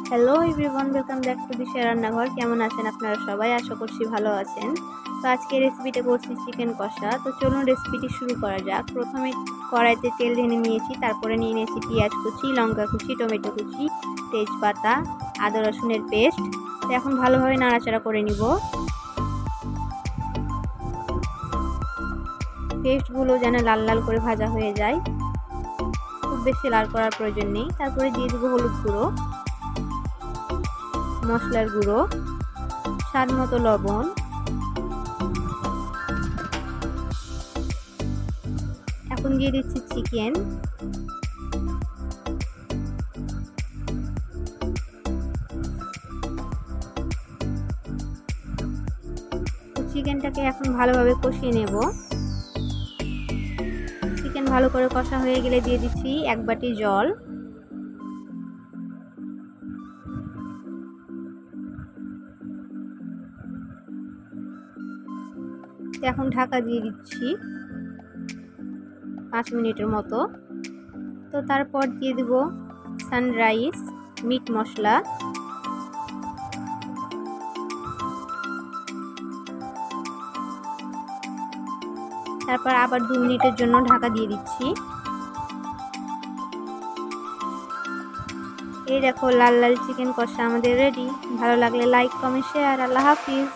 Hello everyone, welcome back to Disha রান্নাঘর। কেমন আছেন আপনারা সবাই? আশা করছি ভালো আছেন। তো আজকে রেসিপিটা করছি চিকেন কষা। তো চলুন রেসিপিটি শুরু করা যাক। প্রথমে কড়াইতে তেল ঢেলে নিয়েছি, তারপরে নিয়ে নিয়েছি পেঁয়াজ কুচি, লঙ্কা কুচি, টমেটো কুচি, তেজপাতা, আদা রসুনের পেস্ট। তো এখন ভালোভাবে নাড়াচাড়া করে নিব। পেস্টগুলো যেন লাল লাল করে ভাজা হয়ে যায়, খুব বেশি লাল করার প্রয়োজন নেই। তারপরে দিয়ে দেবো হলুদ গুঁড়ো, মশলার গুঁড়ো, স্বাদ মতো লবণ, এখন দিয়ে দিচ্ছি চিকেন। চিকেনটাকে এখন ভালোভাবে কষিয়ে নেব। চিকেন ভালো করে কষা হয়ে গেলে দিয়ে দিচ্ছি 1 বাটি জল। এখন ঢাকা দিয়ে দিচ্ছি 5 মিনিটের মতো। তো তারপর দিয়ে দেব সানরাইজ মিট মশলা, তারপর আবার 2 মিনিটের জন্য ঢাকা দিয়ে দিচ্ছি। এই দেখো লাল লাল চিকেন কষা আমাদের রেডি। ভালো লাগলে লাইক, কমেন্ট, শেয়ার। আল্লাহ হাফিজ।